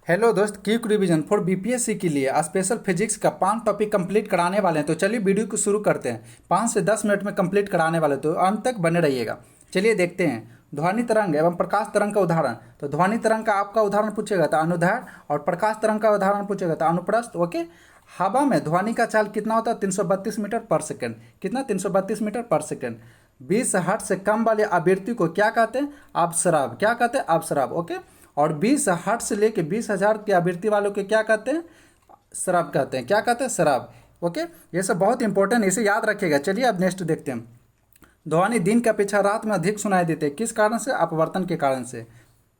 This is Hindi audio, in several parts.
हेलो दोस्त, क्विक रिवीजन फॉर बीपीएससी के लिए स्पेशल फिजिक्स का 5 टॉपिक कंप्लीट कराने वाले हैं। तो चलिए वीडियो को शुरू करते हैं। 5 से 10 मिनट में कंप्लीट कराने वाले, तो अंत तक बने रहिएगा। चलिए देखते हैं ध्वनि तरंग एवं प्रकाश तरंग का उदाहरण। तो ध्वनि तरंग का आपका उदाहरण पूछेगा तो अनुदैर्घ्य, और प्रकाश तरंग का उदाहरण पूछेगा तो अनुप्रस्थ। ओके। हवा में ध्वनि का चाल कितना होता है? 332 मीटर पर सेकंड। कितना? 332 मीटर पर सेकंड। 20 हर्ट्ज से कम वाली आवृत्ति को क्या कहते हैं? अपस्राव। क्या कहते हैं? अपस्राव। ओके। और 20 हर्ट्ज से लेके 20,000 की आवृत्ति वालों के क्या कहते हैं? शराब कहते हैं। क्या कहते हैं? शराब। ओके। ये सब बहुत इंपॉर्टेंट है, इसे याद रखिएगा। चलिए अब नेक्स्ट देखते हैं। ध्वनि दिन की अपेक्षा रात में अधिक सुनाई देते हैं। किस कारण से? अपवर्तन के कारण से।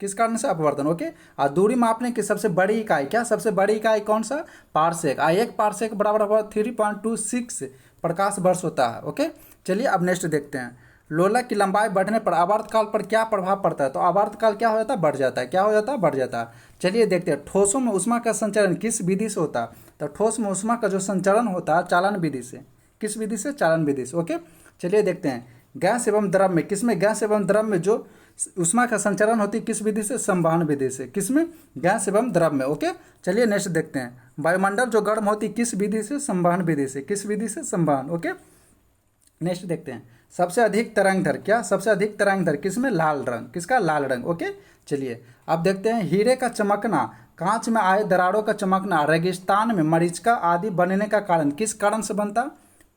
किस कारण से? अपवर्तन। ओके। और दूरी मापने की सबसे बड़ी इकाई क्या? सबसे बड़ी इकाई कौन सा? पारसेक। एक पारसेक बराबर होगा 3.26 प्रकाश वर्ष होता है। ओके। चलिए अब नेक्स्ट देखते हैं। लोलक की लंबाई बढ़ने पर आवर्तकाल पर क्या प्रभाव पड़ता है? तो आवर्तकाल क्या हो जाता है? बढ़ जाता है। क्या हो जाता है? बढ़ जाता है। चलिए देखते हैं। ठोसों में ऊष्मा का संचरण किस विधि से होता है? तो ठोस में ऊष्मा का जो संचरण होता है चालन विधि से। किस विधि से? चालन विधि से। ओके। चलिए देखते हैं। गैस एवं द्रव में, किसमें? गैस एवं द्रव में जो ऊष्मा का संचरण होती है किस विधि से? संवहन विधि से। किसमें? गैस एवं द्रव में। ओके। चलिए नेक्स्ट देखते हैं। वायुमंडल जो गर्म होती है किस विधि से? संवहन विधि से। किस विधि से? संवहन। ओके। नेक्स्ट देखते हैं। सबसे अधिक तरंग दर क्या? सबसे अधिक तरंग दर किसमें? लाल रंग। किसका? लाल रंग। ओके। चलिए अब देखते हैं। हीरे का चमकना, कांच में आए दरारों का चमकना, रेगिस्तान में मरीचिका आदि बनने का कारण किस कारण से बनता?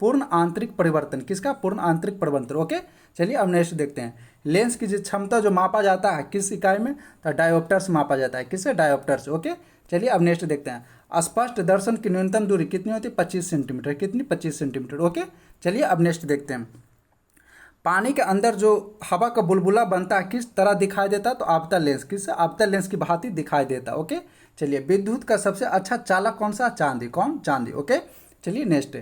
पूर्ण आंतरिक परिवर्तन। किसका? पूर्ण आंतरिक परिवर्तन। ओके। चलिए अब नेक्स्ट देखते हैं। लेंस की जो क्षमता जो मापा जाता है किस इकाई में? तो डायोप्टर से मापा जाता है। किससे? डायोप्टर से। ओके। चलिए अब नेक्स्ट देखते हैं। स्पष्ट दर्शन की न्यूनतम दूरी कितनी होती है? 25 सेंटीमीटर। कितनी? 25 सेंटीमीटर। ओके। चलिए अब नेक्स्ट देखते हैं। पानी के अंदर जो हवा का बुलबुला बनता है किस तरह दिखाई देता है? तो आपतन लेंस। किससे? आपतन लेंस की भांति दिखाई देता है। ओके। चलिए विद्युत का सबसे अच्छा चालक कौन सा? चांदी। कौन? चांदी। ओके। चलिए नेक्स्ट।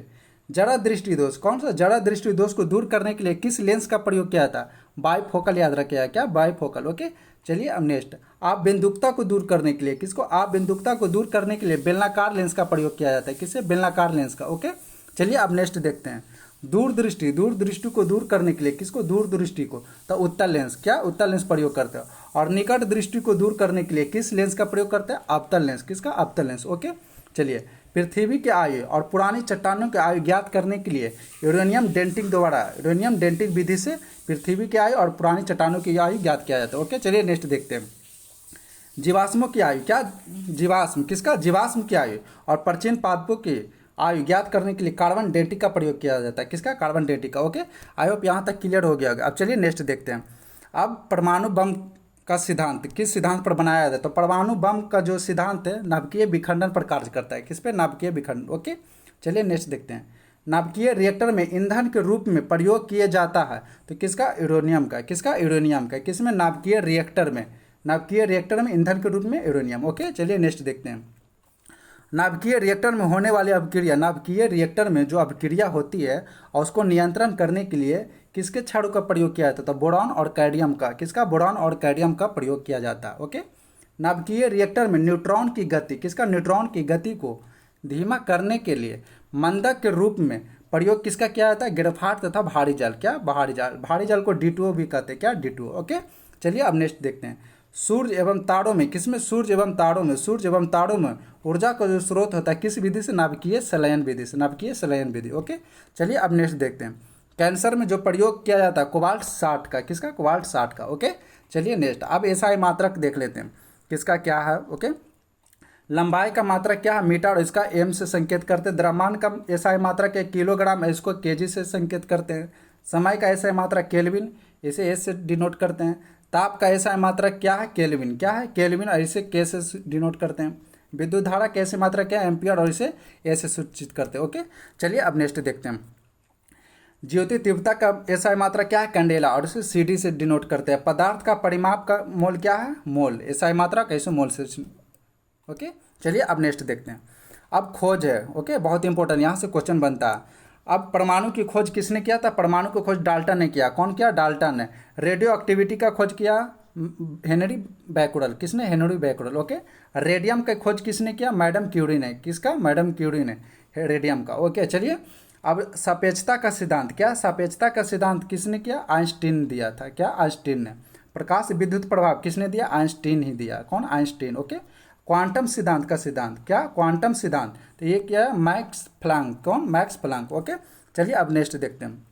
जड़ा दृष्टि दोष कौन सा? जड़ा दृष्टि दोष को दूर करने के लिए किस लेंस का प्रयोग किया था? बाइफोकल। याद रखिएगा। क्या? बाइफोकल। ओके। चलिए अब नेक्स्ट। आप बिंदुकता को दूर करने के लिए, किसको? आप बिंदुकता को दूर करने के लिए बेलनाकार लेंस का प्रयोग किया जाता है। किससे? बेलनाकार लेंस का। ओके। चलिए अब नेक्स्ट देखते हैं। दूरदृष्टि, दूरदृष्टि को दूर करने के लिए किसको? दूरदृष्टि को। तो उत्तल लेंस। क्या? उत्तल लेंस प्रयोग करते हैं। और निकट दृष्टि को दूर करने के लिए किस लेंस का प्रयोग करते हैं? अवतल लेंस। किसका? अवतल लेंस। ओके। चलिए पृथ्वी के आयु और पुरानी चट्टानों के आयु ज्ञात करने के लिए यूरेनियम डेंटिंग द्वारा, यूरेनियम डेंटिंग विधि से पृथ्वी की आयु और पुरानी चट्टानों की आयु ज्ञात किया जाता है। ओके। चलिए नेक्स्ट देखते हैं। जीवाश्मों की आयु क्या? जीवाश्म। किसका? जीवाश्म की आयु और प्राचीन पादपों की आयु ज्ञात करने के लिए कार्बन डेटिंग का प्रयोग किया जाता है। किसका? कार्बन डेटिंग का। ओके। आई होप यहाँ तक क्लियर हो गया होगा। अब चलिए नेक्स्ट देखते हैं। अब परमाणु बम का सिद्धांत किस सिद्धांत पर बनाया जाता है? तो परमाणु बम का जो सिद्धांत है नाभिकीय विखंडन पर कार्य करता है। किस पे? नाभिकीय विखंडन। ओके। चलिए नेक्स्ट देखते हैं। नाभिकीय रिएक्टर में ईंधन के रूप में प्रयोग किया जाता है तो किसका? यूरेनियम का। किसका? यूरेनियम का। किसमें? नाभिकीय रिएक्टर में। नाभिकीय रिएक्टर में ईंधन के रूप में यूरेनियम। ओके। चलिए नेक्स्ट देखते हैं। नाभिकीय रिएक्टर में होने वाली अभिक्रिया, नाभिकीय रिएक्टर में जो अभिक्रिया होती है और उसको नियंत्रण करने के लिए किसके क्षारों का प्रयोग किया जाता है? तो बोरॉन और कैडमियम का। किसका? बोरॉन और कैडमियम का प्रयोग किया जाता है। ओके। नाभिकीय रिएक्टर में न्यूट्रॉन की गति, किसका? न्यूट्रॉन की गति को धीमा करने के लिए मंदक के रूप में प्रयोग किसका किया जाता है? ग्रेफाइट तथा भारी जल। क्या? भारी जल। भारी जल को D2O भी कहते हैं। क्या? D2O। ओके। चलिए अब नेक्स्ट देखते हैं। सूर्य एवं तारों में, किसमें? सूर्य एवं तारों में। सूर्य एवं तारों में ऊर्जा का जो स्रोत होता है किस विधि से? नाभिकीय संलयन विधि से। नाभिकीय संलयन विधि। ओके। चलिए अब नेक्स्ट देखते हैं। कैंसर में जो प्रयोग किया जाता है कोबाल्ट 60 का। किसका? कोबाल्ट 60 का। ओके। चलिए नेक्स्ट। अब एसआई मात्रक देख लेते हैं किसका क्या है। ओके। लंबाई का मात्रक क्या है? मीटर, और इसका एम से संकेत करते हैं। द्रव्यमान का एसआई मात्रक है किलोग्राम, है इसको केजी से संकेत करते हैं। समय का एसआई मात्रक केल्विन, इसे एस से डिनोट करते हैं। ताप का एसआई मात्रक क्या है? केल्विन। क्या है? केल्विन, और इसे के से डिनोट करते हैं। विद्युत धारा का एसआई मात्रक क्या है? एम्पियर, और इसे ए से सूचित करते हैं। ओके। चलिए अब नेक्स्ट देखते हैं। ज्योति तीव्रता का एसआई मात्रक क्या है? कैंडेला, और इसे सीडी से डिनोट करते हैं। पदार्थ का परिमाप का मोल क्या है? मोल। एसआई मात्रक कैसे? मोल से। ओके। चलिए अब नेक्स्ट देखते हैं। अब खोज है। ओके। बहुत इंपॉर्टेंट, यहाँ से क्वेश्चन बनता है। अब परमाणु की खोज किसने किया था? परमाणु की खोज डाल्टन ने किया। कौन किया? डाल्टन ने। रेडियो एक्टिविटी का खोज किया हेनरी बैकुरल। किसने? Henry Becquerel. ओके। रेडियम का खोज किसने किया? मैडम क्यूरी ने। किसका? मैडम क्यूरी ने रेडियम का। ओके। चलिए अब सापेक्षता का सिद्धांत, क्या? सापेक्षता का सिद्धांत किसने किया? आइंस्टीन दिया था। क्या? आइंस्टीन ने। प्रकाश विद्युत प्रभाव किसने दिया? आइंस्टीन ही दिया। कौन? आइंस्टीन। ओके। क्वांटम सिद्धांत का सिद्धांत, क्या क्वांटम सिद्धांत, तो ये क्या है मैक्स प्लैंक, कौन मैक्स प्लैंक। ओके चलिए अब नेक्स्ट देखते हैं।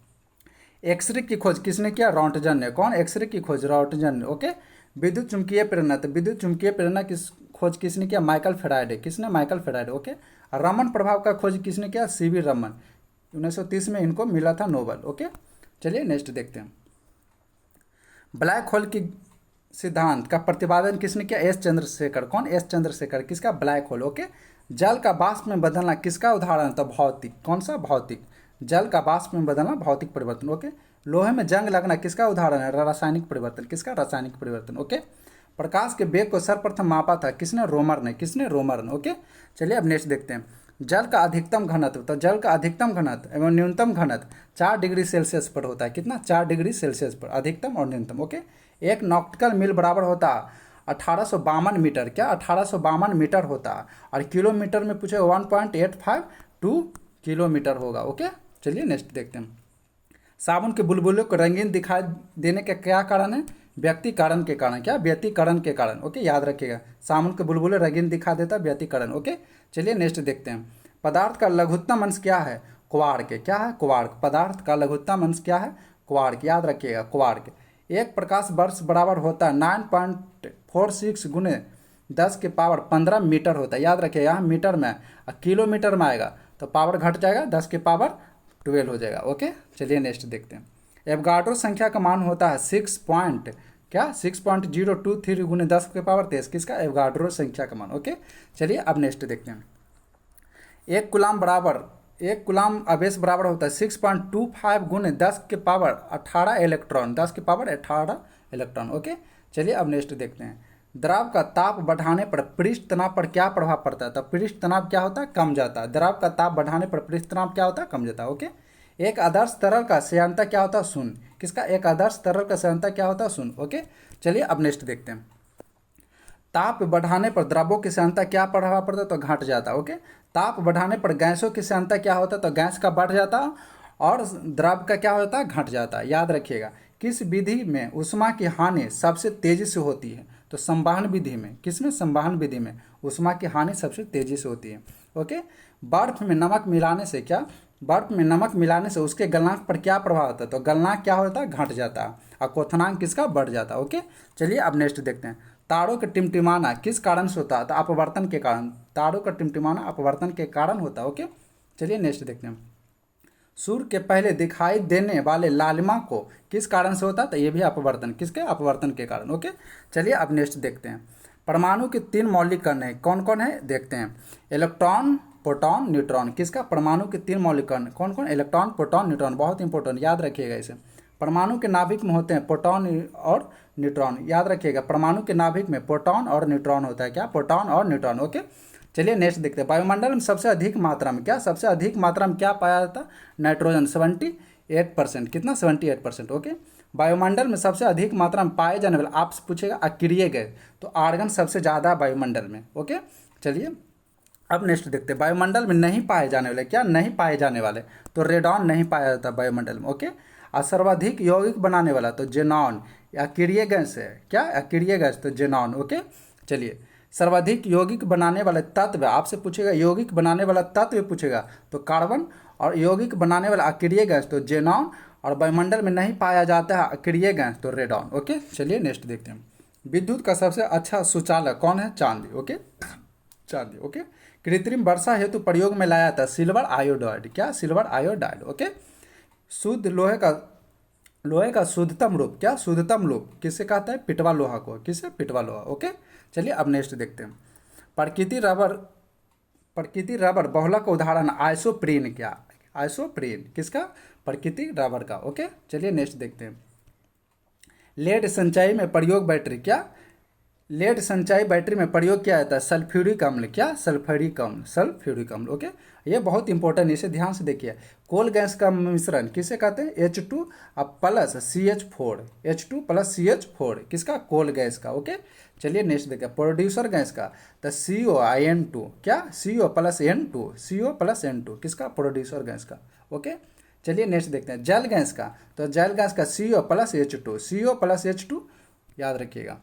एक्सरे की खोज किसने किया, रॉन्टजन ने, कौन एक्सरे की खोज रॉन्टजन ने। ओके विद्युत चुंबकीय प्रेरणा, तो विद्युत चुंबकीय प्रेरणा किस खोज किसने किया, माइकल फेराडे, किसने माइकल फेराडे। ओके रमन प्रभाव का खोज किसने किया, सीवी रमन, 1930 में इनको मिला था नोबल। ओके चलिए नेक्स्ट देखते हैं। ब्लैक होल की सिद्धांत का प्रतिपादन किसने किया, एस चंद्रशेखर, कौन एस चंद्रशेखर, किसका ब्लैक होल। ओके जल का वाष्प में बदलना किसका उदाहरण था, भौतिक, कौन सा भौतिक, जल का वाष्प में बदलना भौतिक परिवर्तन। ओके लोहे में जंग लगना किसका उदाहरण है, रासायनिक परिवर्तन, किसका रासायनिक परिवर्तन। ओके प्रकाश के वेग को सर्वप्रथम मापा था किसने, रोमर ने, किसने रोमर ने। ओके चलिए अब नेक्स्ट देखते हैं। जल का अधिकतम घनत्व, तो जल का अधिकतम घनत्व एवं न्यूनतम घनत्व 4 डिग्री सेल्सियस पर होता है, कितना, 4 डिग्री सेल्सियस पर, अधिकतम और न्यूनतम। ओके एक नॉटिकल मील बराबर होता 1852 मीटर, क्या 1852 मीटर होता, और किलोमीटर में पूछे 1.852 किलोमीटर होगा। ओके चलिए नेक्स्ट देखते हैं। साबुन के बुलबुलों को रंगीन दिखाई देने का क्या कारण है, व्यक्तिकरण के कारण, क्या व्यक्तिकरण के कारण। ओके याद रखिएगा, साबुन के बुलबुले रंगीन दिखा देता व्यक्तिकरण। ओके चलिए नेक्स्ट देखते हैं। पदार्थ का लघुत्तम अंश क्या है, क्वार्क, क्या है क्वार्क, पदार्थ का लघुत्तम अंश क्या है, क्वार्क, याद रखिएगा क्वार्क। एक प्रकाश वर्ष बराबर होता है 9.46 गुने 10 के पावर 15 मीटर होता है, याद रखिएगा यहाँ मीटर में, और किलोमीटर में आएगा तो पावर घट जाएगा, 10 के पावर 12 हो जाएगा। ओके चलिए नेक्स्ट देखते हैं। एवोगाड्रो संख्या का मान होता है 6.023 गुने 10 के पावर 23, किसका, एवोगाड्रो संख्या का मान। ओके चलिए अब नेक्स्ट देखते हैं। एक कुलाम आवेश बराबर होता है 6.25 गुने 10 के पावर 18 इलेक्ट्रॉन, 10 के पावर 18 इलेक्ट्रॉन। ओके चलिए अब नेक्स्ट देखते हैं। द्रव का ताप बढ़ाने पर पृष्ठ तनाव पर क्या प्रभाव पड़ता है, तो पृष्ठ तनाव क्या होता है, कम जाता है। द्रव का ताप बढ़ाने पर पृष्ठ तनाव क्या होता है, कम जाता है। ओके एक आदर्श तरल का श्यानता क्या होता है, शून्य, किसका, एक आदर्श तरल का श्यानता क्या होता है, शून्य। ओके चलिए अब नेक्स्ट देखते हैं। ताप बढ़ाने पर द्रवों की श्यानता क्या प्रभाव पड़ता है, तो घट जाता है। ओके ताप बढ़ाने पर गैसों की श्यानता क्या होता है, तो गैस का बढ़ जाता है और द्रव का क्या होता है, घट जाता है। याद रखिएगा किस विधि में ऊष्मा की हानि सबसे तेजी से होती है, तो संवहन विधि में, किसमें, संवहन विधि में ऊष्मा की हानि सबसे तेजी से होती है। ओके बर्फ में नमक मिलाने से क्या, बर्फ में नमक मिलाने से उसके गलनांक पर क्या प्रभाव होता है, तो गलनांक क्या होता है, घट जाता है, और क्वथनांक किसका, बढ़ जाता है। ओके चलिए अब नेक्स्ट देखते हैं। तारों का टिमटिमाना किस कारण से होता है, तो अपवर्तन के कारण, तारों का टिमटिमाना अपवर्तन के कारण होता है। ओके चलिए नेक्स्ट देखते हैं। सूर्य के पहले दिखाई देने वाले लालिमा को किस कारण से होता है, तो ये भी अपवर्तन, किसके, अपवर्तन के कारण। ओके चलिए अब नेक्स्ट देखते हैं। परमाणु के 3 मौलिक कण हैं, कौन कौन है देखते हैं। इलेक्ट्रॉन, प्रोटॉन, न्यूट्रॉन, किसका, परमाणु के 3 मौलिक कण कौन कौन, इलेक्ट्रॉन, प्रोटॉन, न्यूट्रॉन, बहुत इंपॉर्टेंट, याद रखिएगा इसे। परमाणु के नाभिक में होते हैं प्रोटॉन और न्यूट्रॉन, याद रखिएगा परमाणु के नाभिक में प्रोटॉन और न्यूट्रॉन होता है, क्या, प्रोटॉन और न्यूट्रॉन। ओके चलिए नेक्स्ट देखते हैं। वायुमंडल में सबसे अधिक मात्रा में, क्या, सबसे अधिक मात्रा में क्या पाया जाता है, नाइट्रोजन, 78%, कितना, 78%। ओके वायुमंडल में सबसे अधिक मात्रा में पाए जाने वाले, आपसे पूछेगा अक्रिय गैस, तो आर्गन सबसे ज़्यादा वायुमंडल में। ओके चलिए अब नेक्स्ट देखते हैं। वायुमंडल में नहीं पाए जाने वाले, क्या, नहीं पाए जाने वाले, तो रेडॉन नहीं पाया जाता वायुमंडल में। ओके और सर्वाधिक यौगिक बनाने वाला, तो जेनॉन, अक्रिय गैस है, क्या, अक्रिय गैस, तो जेनॉन। ओके चलिए सर्वाधिक यौगिक बनाने वाले तत्व, आपसे पूछेगा यौगिक बनाने वाला तत्व पूछेगा, तो कार्बन, और यौगिक बनाने वाला अक्रिय गैस, तो जेनॉन, और वायुमंडल में नहीं पाया जाता है अक्रिय गैस, तो रेडॉन। ओके चलिए नेक्स्ट देखते हैं। विद्युत का सबसे अच्छा सुचालक कौन है, चांदी। ओके चांदी। ओके कृत्रिम वर्षा हेतु प्रयोग में लाया था सिल्वर आयोडाइड, क्या, सिल्वर आयोडाइड। ओके शुद्ध लोहे का शुद्धतम रूप, क्या, शुद्धतम रूप किसे कहता है, पिटवा लोहा को, किसे, पिटवा लोहा। ओके चलिए अब नेक्स्ट देखते हैं। प्रकृति रबर बहुलक उदाहरण आइसोप्रीन, क्या, आइसोप्रीन, किसका, प्रकृति रबर का। ओके चलिए नेक्स्ट देखते हैं। लेड संचयी में प्रयोग बैटरी, क्या, लेड संचयी बैटरी में प्रयोग किया जाता है सल्फ्यूरिक अम्ल, क्या, सल्फ्यूरिक अम्ल, सल्फ्यूरिक अम्ल। ओके ये बहुत इंपॉर्टेंट, इसे ध्यान से देखिए। कोल गैस का मिश्रण किसे कहते हैं, H2 plus CH4, H2 plus CH4, किसका, कोल गैस का। ओके चलिए नेक्स्ट देखिए। प्रोड्यूसर गैस का, तो CON2, क्या, CO plus N2, CO plus N2, किसका, प्रोड्यूसर गैस का। ओके चलिए नेक्स्ट देखते हैं। जल गैस का, तो जल गैस का CO plus H2, CO plus H2, याद रखिएगा।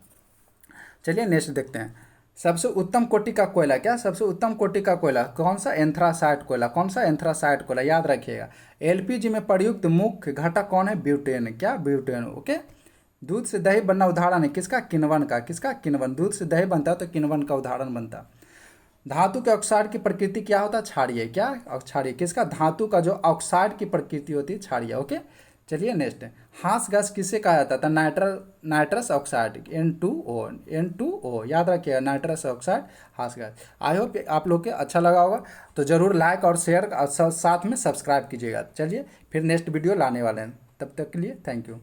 चलिए नेक्स्ट देखते हैं। सबसे उत्तम कोटि का कोयला, क्या सबसे उत्तम कोटि का कोयला कौन सा? एंथ्रासाइट कोयला। कौन सा? एंथ्रासाइट कोयला, याद रखिएगा। एलपीजी में प्रयुक्त मुख्य घटक कौन है? ब्यूटेन। क्या? ब्यूटेन। ओके। दूध से दही बनना उदाहरण है किसका? किण्वन का। किसका? किण्वन। दूध से दही बनता है तो किण्वन का उदाहरण बनता। धातु के ऑक्साइड की प्रकृति क्या होता है? क्षारीय। क्या? क्षारीय। किसका? धातु का जो ऑक्साइड की प्रकृति होती है क्षारीय। ओके। चलिए नेक्स्ट है, हांस गैस किसे कहा जाता था? Nitrous oxide, N2O। N2O याद रखिएगा, nitrous oxide Hans gas. I hope आप लोग के अच्छा लगा होगा, तो जरूर लाइक और शेयर और साथ में सब्सक्राइब कीजिएगा। चलिए फिर नेक्स्ट वीडियो लाने वाले हैं, तब तक के लिए थैंक यू।